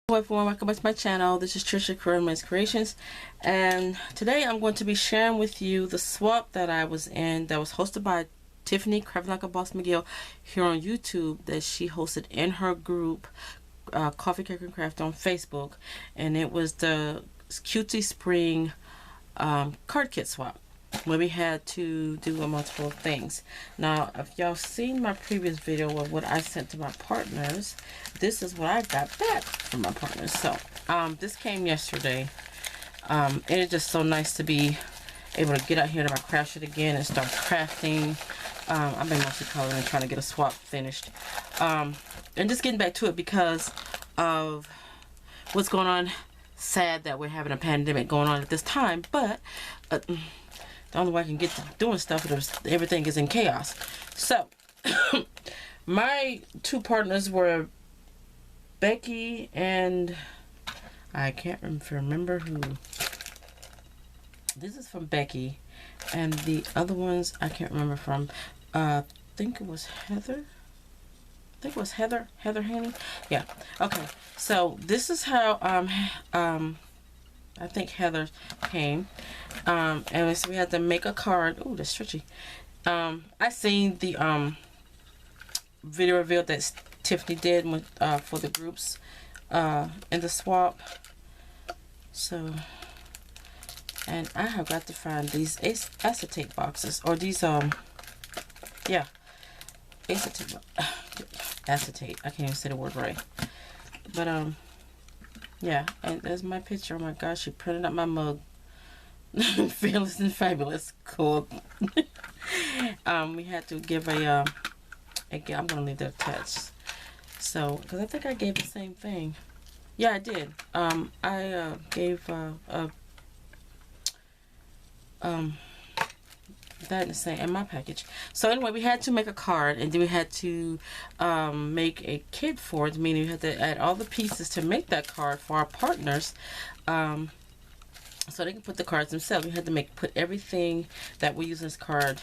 Hello everyone, welcome back to my channel. This is Trisha Creativemind Creations, and today I'm going to be sharing with you the swap that I was in that was hosted by Tiffany Crafting Like a Boss McGill here on YouTube, that she hosted in her group Coffee Cake and Craft on Facebook, and it was the Cutesy Spring Card Kit swap, where we had to do multiple things. Now, if y'all seen my previous video of what I sent to my partners, this is what I got back from my partners. So this came yesterday, and it's just so nice to be able to get out here to my craft sheet again and start crafting. I've been mostly coloring and trying to get a swap finished, and just getting back to it because of what's going on. Sad that we're having a pandemic going on at this time, but the only way I can get to doing stuff is everything is in chaos. So my two partners were Becky and I can't remember who. This is from Becky, and the other ones I can't remember from. I think it was Heather. Heather Haney. Yeah. Okay. So this is how I think Heather came, and so we had to make a card. Oh, that's stretchy. I seen the video reveal that Tiffany did with, for the groups in the swap. So, and I have got to find these acetate boxes, or these yeah, acetate. I can't even say the word right, but yeah, and there's my picture. Oh my gosh, she printed out my mug. Fearless and fabulous. Cool. We had to give a I'm gonna leave that attached. So, because I think I gave the same thing. Yeah, I did. I gave that in the same in my package. So anyway, we had to make a card, and then we had to make a kit for it, meaning we had to add all the pieces to make that card for our partners, so they can put the cards themselves. We had to put everything that we use in this card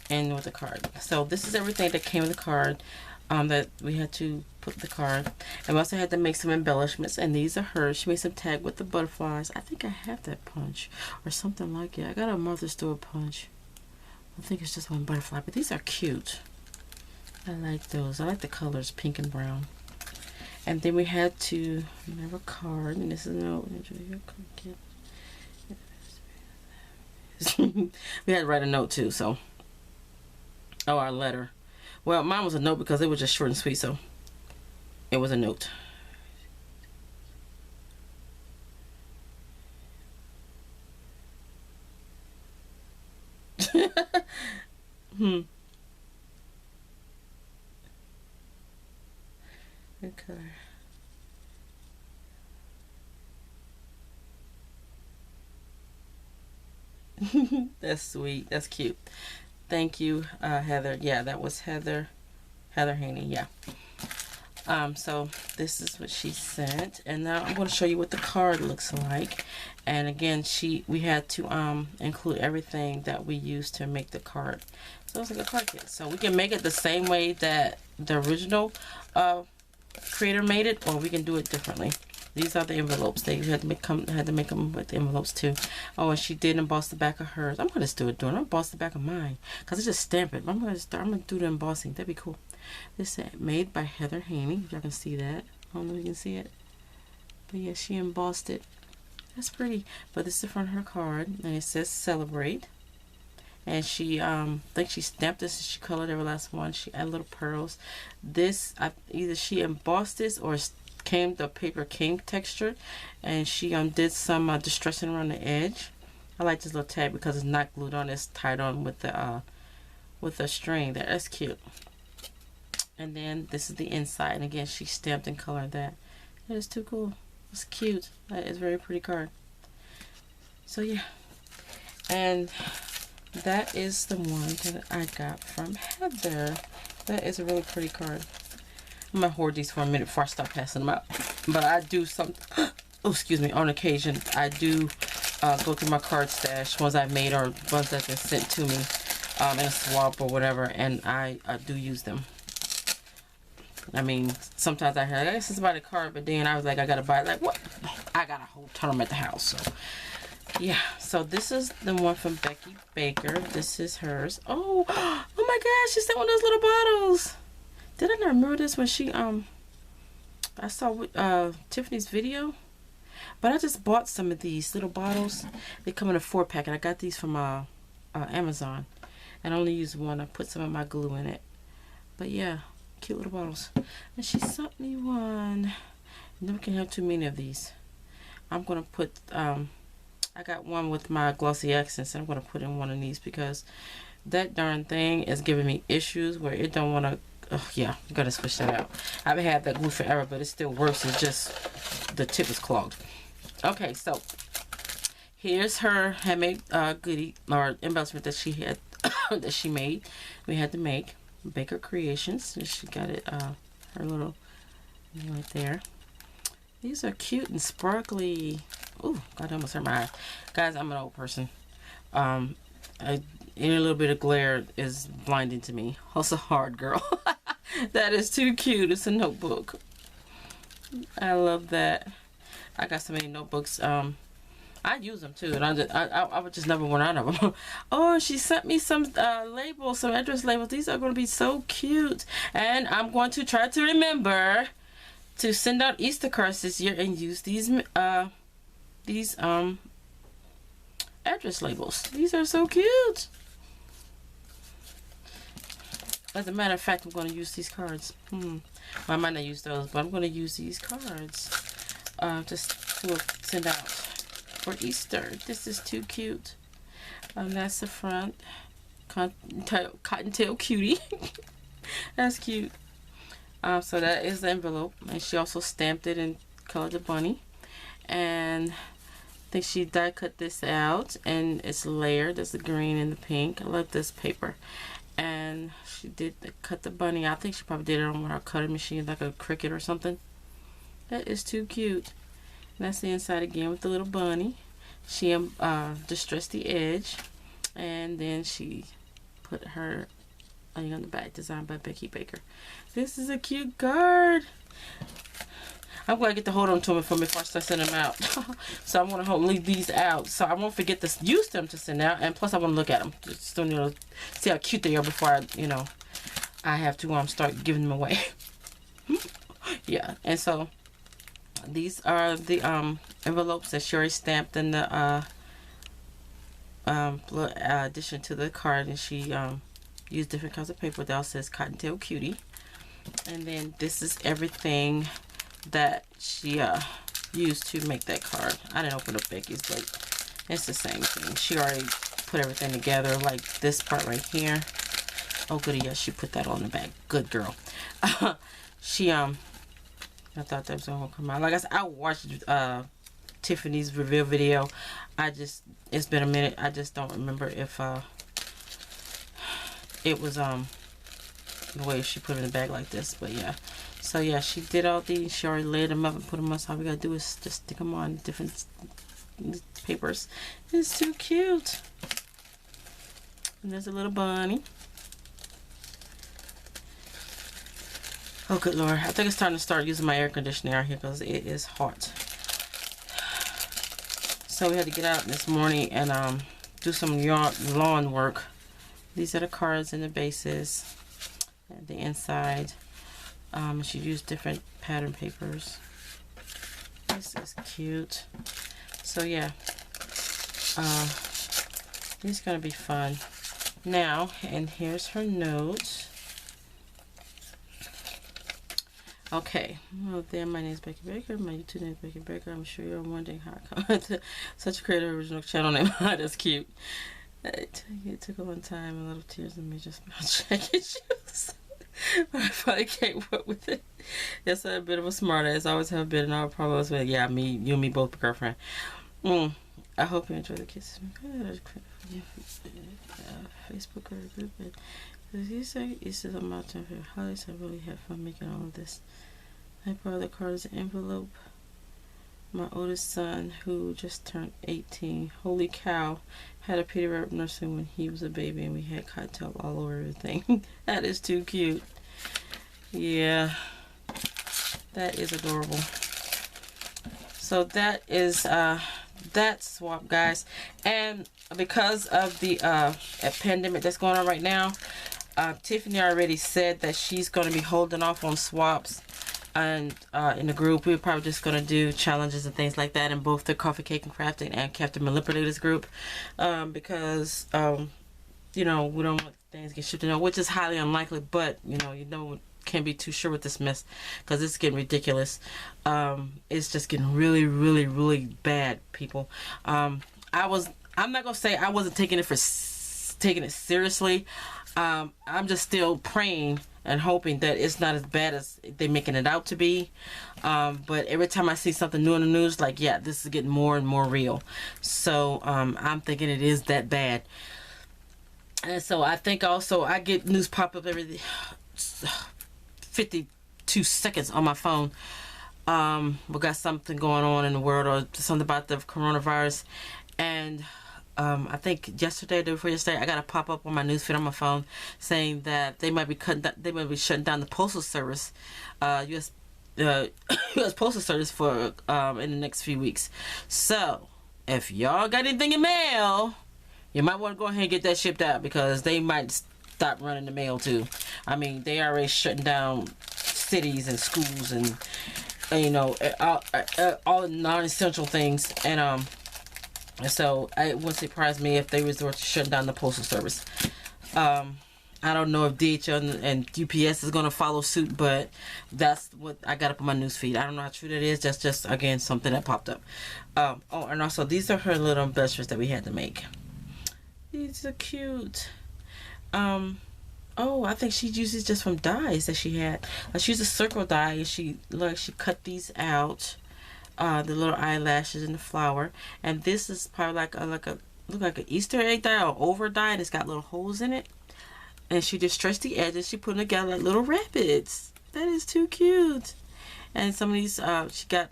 in with the card. So this is everything that came with the card, that we had to put the card. And we also had to make some embellishments, and these are hers. She made some tag with the butterflies. I think I have that punch or something like it. I got a Martha Stewart punch. I think it's just one butterfly, but these are cute. I like those. I like the colors, pink and brown. And then we had to have a card, and this is no. We had to write a note too. So, oh, our letter. Well, mine was a note because it was just short and sweet, so it was a note. Okay. That's sweet. That's cute. Thank you, Heather. Yeah, that was Heather Haney. Yeah. So this is what she sent, and now I'm going to show you what the card looks like. And again, we had to include everything that we used to make the card. So it's like a card kit. So we can make it the same way that the original creator made it, or we can do it differently. These are the envelopes. They had to make them with the envelopes too. Oh, and she did emboss the back of hers. I'm gonna just do it. I'm gonna emboss the back of mine because I just stamp it. I'm gonna do the embossing. That'd be cool. This is made by Heather Haney. If y'all can see that. I don't know if you can see it, but yeah, she embossed it. That's pretty. But this is the front of her card, and it says "Celebrate." And she, I think she stamped this and she colored every last one. She added little pearls. This, either she embossed this or the paper came textured, and she did some distressing around the edge. I like this little tag because it's not glued on. It's tied on with the string there. That's cute. And then this is the inside, and again she stamped and colored that. That is too cool. It's cute. That is a very pretty card. So yeah, and that is the one that I got from Heather. That is a really pretty card. I'm gonna hoard these for a minute before I start passing them out. But I do some, oh, excuse me, on occasion, I do go through my card stash, ones I've made or ones that have been sent to me in a swap or whatever, and I do use them. I mean, sometimes I hear, I guess it's about a card, but then I was like, I gotta buy it. Like, what? I got a whole ton of them at the house. So, yeah. So, this is the one from Becky Baker. This is hers. Oh, oh my gosh, she sent one of those little bottles. Did I not remember this when she, I saw Tiffany's video? But I just bought some of these little bottles. They come in a 4-pack, and I got these from Amazon. And I only used one. I put some of my glue in it. But yeah, cute little bottles. And she sent me one. You never can have too many of these. I'm going to put, I got one with my glossy accents. And I'm going to put in one of these because that darn thing is giving me issues where it don't want to. Oh, yeah, I'm going to switch that out. I've had that glue forever, but it still works. It's just the tip is clogged. Okay, so here's her handmade goodie or embellishment that she had that she made. We had to make Baker Creations. And she got it her little right there. These are cute and sparkly. Oh, God, I almost hurt my eye. Guys, I'm an old person. Any little bit of glare is blinding to me. Also hard, girl. That is too cute. It's a notebook. I love that. I got so many notebooks. I use them too, and I would just never run out of them. Oh, she sent me some labels, some address labels. These are going to be so cute, and I'm going to try to remember to send out Easter cards this year and use these address labels. These are so cute. As a matter of fact, I'm going to use these cards. Well, I might not use those, but I'm going to use these cards just to send out for Easter. This is too cute. That's the front. Cottontail cutie. That's cute. So that is the envelope. And she also stamped it and colored the bunny. And I think she die cut this out. And it's layered. There's the green and the pink. I love this paper. And she did cut the bunny. I think she probably did it on her cutting machine, like a Cricut or something. That is too cute. And that's the inside again with the little bunny. She distressed the edge, and then she put her thing on the back, designed by Becky Baker. This is a cute card. I'm going to get to hold on to them before I start sending them out. So I want to leave these out so I won't forget to use them to send out. And plus I want to look at them. Just to see how cute they are before I have to start giving them away. Yeah. And so these are the envelopes that she already stamped in the addition to the card. And she used different kinds of paper that all says Cottontail Cutie. And then this is everything that she used to make that card. I didn't open up Becky's, but it's the same thing. She already put everything together, like this part right here. Oh goody, yes, she put that on the back. Good girl. She I thought that was gonna come out. Like I said, I watched Tiffany's reveal video. It's been a minute. I just don't remember if it was the way she put it in the bag like this. But yeah. So yeah, she did all these. She already laid them up and put them on. So all we gotta do is just stick them on different papers. It's too cute. And there's a little bunny. Oh good Lord, I think it's time to start using my air conditioner out here because it is hot. So we had to get out this morning and do some lawn work. These are the cards and the bases and the inside. She used different pattern papers. This is cute. So yeah, this is gonna be fun. Now, and here's her notes. Okay, well there, my name is Becky Baker. My YouTube name is Becky Baker. I'm sure you're wondering how I come to such a creative original channel name. That's cute. It took a long time, a lot of tears, and me just check issues. But I finally came up with it. Yes, I'm a bit of a smart ass. I always have been, and I'll probably always be, yeah, me, you and me both, girlfriend. I hope you enjoy the Cutesy Facebook or group. You say this is a mountain for holidays. I really have fun making all of this. I brought the cards and envelope. My oldest son, who just turned 18, holy cow, had a pediatric nursing when he was a baby, and we had cottontail all over everything. That is too cute. Yeah. That is adorable. So that is that swap, guys. And because of the pandemic that's going on right now, Tiffany already said that she's going to be holding off on swaps. And in the group, we're probably just going to do challenges and things like that in both the Coffee Cake and Crafting and Captain Manipulators group, because you know, we don't want things to get shifted out, which is highly unlikely, but you know can't be too sure with this mess because it's getting ridiculous. It's just getting really, really, really bad, people. I'm not gonna say I wasn't taking it seriously. I'm just still praying and hoping that it's not as bad as they're making it out to be. But every time I see something new in the news, like, yeah, this is getting more and more real. So I'm thinking it is that bad. And so I think also I get news pop up every 52 seconds on my phone. We got something going on in the world, or something about the coronavirus. And I think yesterday, the day before yesterday, I got a pop up on my newsfeed on my phone saying that they might be shutting down the postal service, U.S. Postal Service for in the next few weeks. So if y'all got anything in mail, you might want to go ahead and get that shipped out, because they might stop running the mail too. I mean, they already shutting down cities and schools and you know, all non-essential things. And so it wouldn't surprise me if they resort to shutting down the postal service. I don't know if DHL and UPS is going to follow suit, but that's what I got up on my newsfeed. I don't know how true that is. That's just, again, something that popped up. Oh, and also, these are her little embellishments that we had to make. These are cute. Oh, I think she uses just from dies that she had. She used a circle die, and she cut these out. The little eyelashes and the flower. And this is probably like an Easter egg die or over die, and it's got little holes in it. And she just stretched the edges. She put them together like little rabbits. That is too cute. And some of these, she got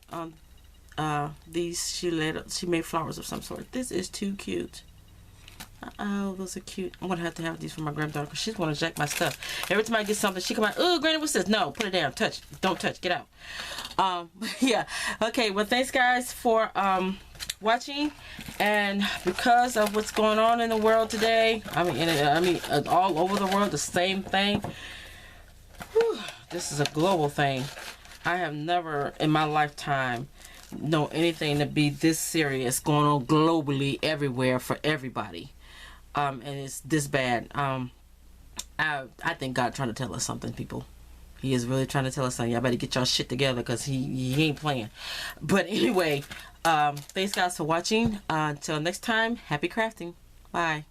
these. She made flowers of some sort. This is too cute. Oh, those are cute. I'm gonna have to have these for my granddaughter because she's gonna jack my stuff. Every time I get something, she come out. Oh, Granny, what's this? No, put it down. Touch. Don't touch. Get out. Yeah. Okay. Well, thanks guys for watching. And because of what's going on in the world today, I mean, all over the world, the same thing. Whew, this is a global thing. I have never in my lifetime known anything to be this serious going on globally, everywhere, for everybody. And it's this bad. I think God trying to tell us something, people. He is really trying to tell us something. Y'all better get y'all shit together, because he ain't playing. But anyway, thanks guys for watching. Until next time, happy crafting. Bye.